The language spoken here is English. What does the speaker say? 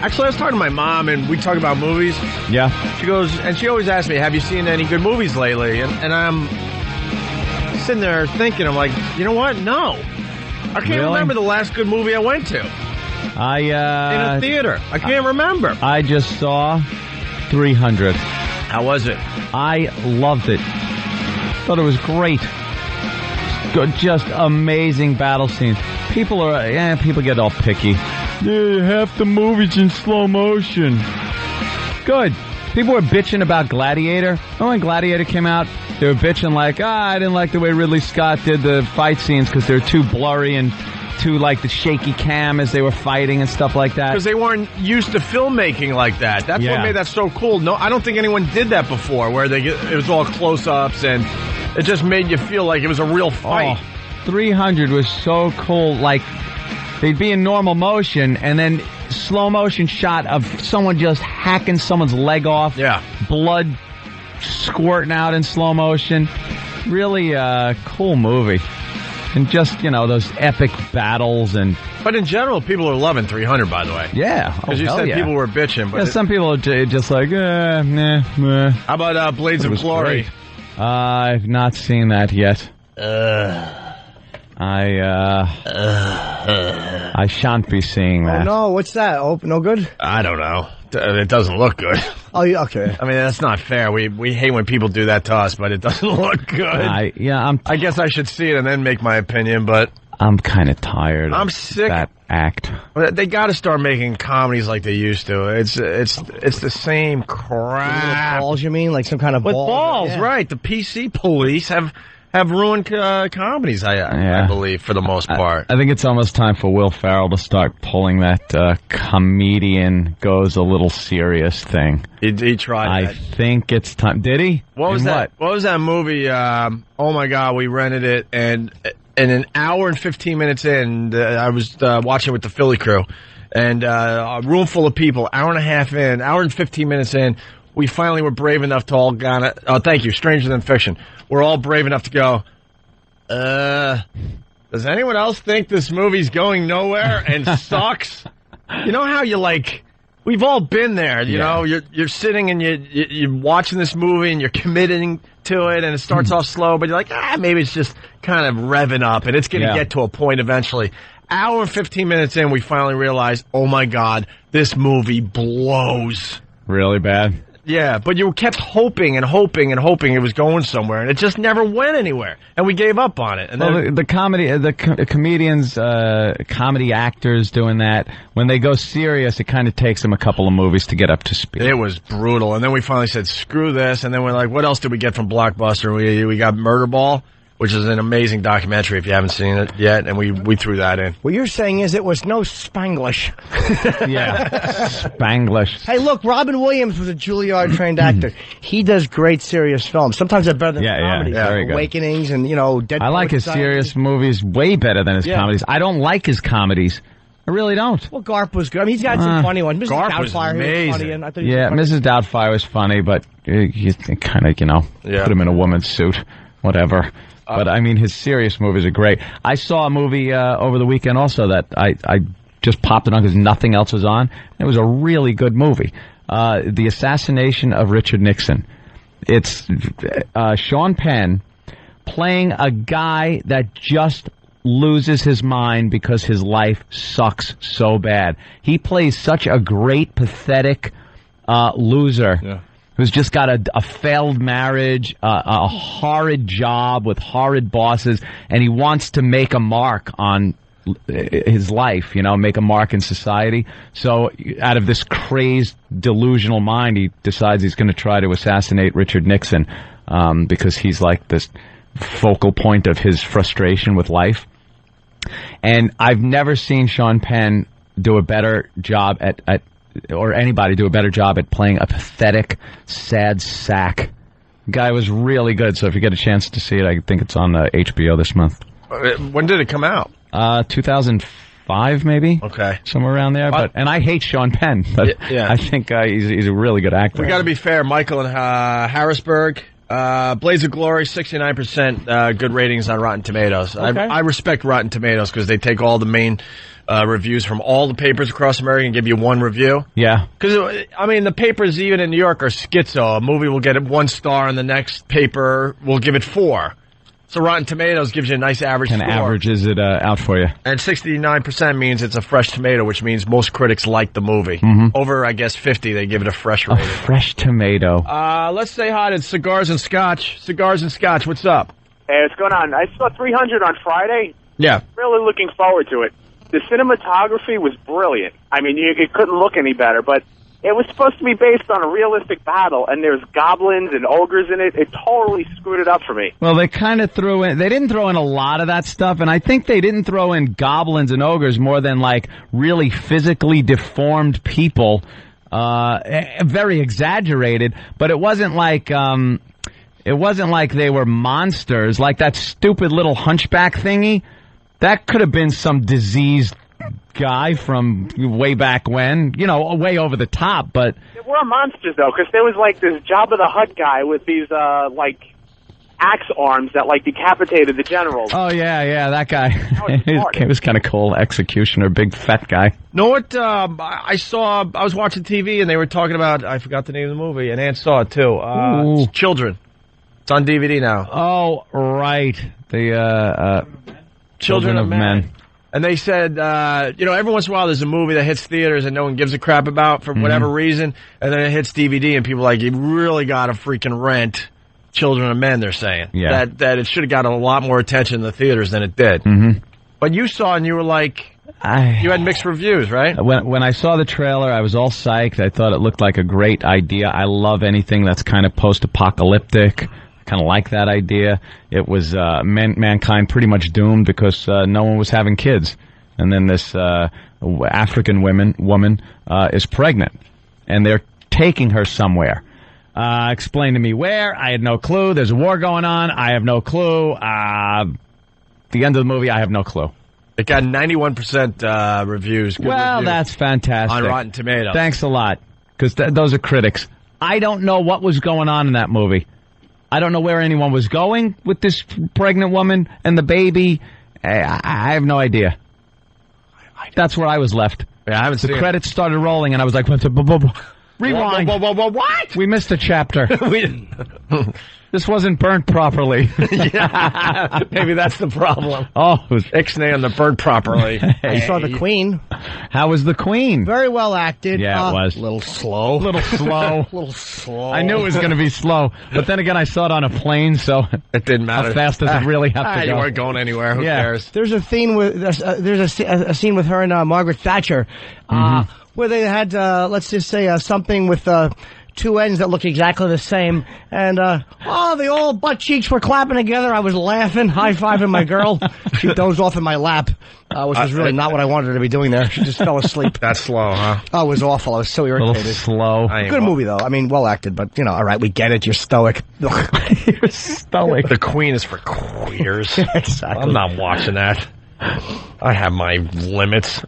Actually, I was talking to my mom, and we talk about movies. Yeah. She goes, and she always asks me, have you seen any good movies lately? And I'm sitting there thinking, I'm like, you know what? No. I can't remember the last good movie I went to. In a theater. I can't remember. I just saw 300. How was it? I loved it. Thought it was great. Just amazing battle scenes. People get all picky. Yeah, half the movie's in slow motion. Good. People were bitching about Gladiator. Oh, when Gladiator came out, they were bitching like, I didn't like the way Ridley Scott did the fight scenes because they're too blurry and too like the shaky cam as they were fighting and stuff like that. Because they weren't used to filmmaking like that. That's what made that so cool. No, I don't think anyone did that before, where it was all close-ups and it just made you feel like it was a real fight. Oh, 300 was so cool. Like, they'd be in normal motion, and then slow motion shot of someone just hacking someone's leg off. Yeah. Blood squirting out in slow motion. Really cool movie. And just, those epic battles and... But in general, people are loving 300, by the way. Yeah. Because you said people were bitching. But some people are just like, nah. How about Blades of Glory? Great. I've not seen that yet. I shan't be seeing that. Oh, no. What's that? Oh, no good? I don't know. It doesn't look good. Oh, yeah, okay. I mean, that's not fair. We hate when people do that to us, but it doesn't look good. I guess I should see it and then make my opinion, but... I'm kind of tired I'm sick. Of that act. They got to start making comedies like they used to. It's the same crap. Balls, you mean? Like some kind of With balls, yeah. Right. The PC police have ruined comedies, I believe, for the most part. I think it's almost time for Will Ferrell to start pulling that comedian goes a little serious thing. He tried that. I think it's time. Did he? What was that? What was that movie? Oh, my God, we rented it, and an hour and 15 minutes in, I was watching with the Philly crew, and a room full of people, hour and a half in, hour and 15 minutes in, we finally were brave enough to all go, thank you, Stranger Than Fiction. We're all brave enough to go, does anyone else think this movie's going nowhere and sucks? You know how we've all been there, you know, you're sitting and you're watching this movie and you're committing to it and it starts off slow, but you're like, maybe it's just kind of revving up and it's going to get to a point eventually. Hour and 15 minutes in, we finally realized, oh my God, this movie blows. Really bad? Yeah, but you kept hoping and hoping and hoping it was going somewhere, and it just never went anywhere, and we gave up on it. And then the comedians, comedy actors doing that, when they go serious, it kind of takes them a couple of movies to get up to speed. It was brutal, and then we finally said, screw this, and then we're like, what else did we get from Blockbuster? We got Murderball, which is an amazing documentary if you haven't seen it yet, and we threw that in. What you're saying is it was no Spanglish. Yeah, Spanglish. Hey, look, Robin Williams was a Juilliard-trained actor. He does great serious films. Sometimes they're better than comedies. Yeah, very good. Awakenings and, Dead I like his serious movies way better than his comedies. I don't like his comedies. I really don't. Well, Garp was good. I mean, he's got some funny ones. Mrs. Garp Doubtfire was amazing. was funny. And I thought he was funny. Mrs. Doubtfire was funny, but you kind of, put him in a woman's suit, whatever. But, I mean, his serious movies are great. I saw a movie over the weekend also that I just popped it on because nothing else was on. It was a really good movie. The Assassination of Richard Nixon. It's Sean Penn playing a guy that just loses his mind because his life sucks so bad. He plays such a great, pathetic loser. Yeah. Who's just got a failed marriage, a horrid job with horrid bosses, and he wants to make a mark on his life, make a mark in society. So out of this crazed, delusional mind, he decides he's going to try to assassinate Richard Nixon because he's like this focal point of his frustration with life. And I've never seen Sean Penn do a better job or anybody do a better job at playing a pathetic, sad sack. The guy was really good, so if you get a chance to see it, I think it's on HBO this month. When did it come out? 2005, maybe. Okay. Somewhere around there. And I hate Sean Penn, but I think he's a really good actor. We got to be fair. Michael in Harrisburg, Blades of Glory, 69% good ratings on Rotten Tomatoes. Okay. I respect Rotten Tomatoes because they take all the main reviews from all the papers across America and give you one review. Yeah. Because, I mean, the papers even in New York are schizo. A movie will get it 1 star and the next paper will give it 4. So Rotten Tomatoes gives you a nice average score. And averages it out for you. And 69% means it's a fresh tomato, which means most critics like the movie. Over, I guess, 50, they give it a fresh rating. A fresh tomato. Let's say hi to Cigars and Scotch. Cigars and Scotch, what's up? Hey, what's going on? I saw 300 on Friday. Yeah. Really looking forward to it. The cinematography was brilliant. I mean, it couldn't look any better, but it was supposed to be based on a realistic battle, and there's goblins and ogres in it. It totally screwed it up for me. Well, they kind of they didn't throw in a lot of that stuff, and I think they didn't throw in goblins and ogres more than, like, really physically deformed people, very exaggerated, but it wasn't like they were monsters, like that stupid little hunchback thingy. That could have been some diseased guy from way back when, way over the top, but... They were monsters, though, because there was, like, this Jabba the Hutt guy with these, axe arms that, like, decapitated the generals. Oh, yeah, that guy. That He was kind of cool. Executioner, big fat guy. Know what, I was watching TV, and they were talking about, I forgot the name of the movie, and Aunt saw it, too. It's Children. It's on DVD now. Oh, right. The, Children of Men. And they said, every once in a while there's a movie that hits theaters and no one gives a crap about for whatever reason, and then it hits DVD and people are like, you really got to freaking rent Children of Men, they're saying. Yeah. That it should have gotten a lot more attention in the theaters than it did. But you saw and you were like, you had mixed reviews, right? When I saw the trailer, I was all psyched. I thought it looked like a great idea. I love anything that's kind of post-apocalyptic. Kind of like that idea. It was mankind pretty much doomed because no one was having kids, and then this African woman is pregnant, and they're taking her somewhere. Explain to me where. I had no clue. There's a war going on. I have no clue. The end of the movie, I have no clue. It got 91% reviews. Good reviews that's fantastic. On Rotten Tomatoes. Thanks a lot, because those are critics. I don't know what was going on in that movie. I don't know where anyone was going with this pregnant woman and the baby. I have no idea. That's where I was left. Yeah, I haven't seen the credits started rolling, and I was like, rewind. What? We missed a chapter. This wasn't burnt properly. Yeah, maybe that's the problem. Oh, it was Ixnay on the burnt properly. I saw The Queen. How was The Queen? Very well acted. Yeah, it was. A little slow. I knew it was going to be slow, but then again, I saw it on a plane, so it didn't matter. How fast does it really have to go? You weren't going anywhere. Who cares? There's a scene with a scene with her and Margaret Thatcher, where they had let's just say something with. Two ends that look exactly the same, and the old butt cheeks were clapping together. I was laughing, high-fiving my girl. She dozed off in my lap, which was really not what I wanted her to be doing there. She just fell asleep. That's slow, huh? Oh, it was awful. I was so irritated. A little slow. Good movie, though. I mean, well acted, but, all right, we get it. You're stoic. You're stoic. The Queen is for queers. Exactly. I'm not watching that. I have my limits.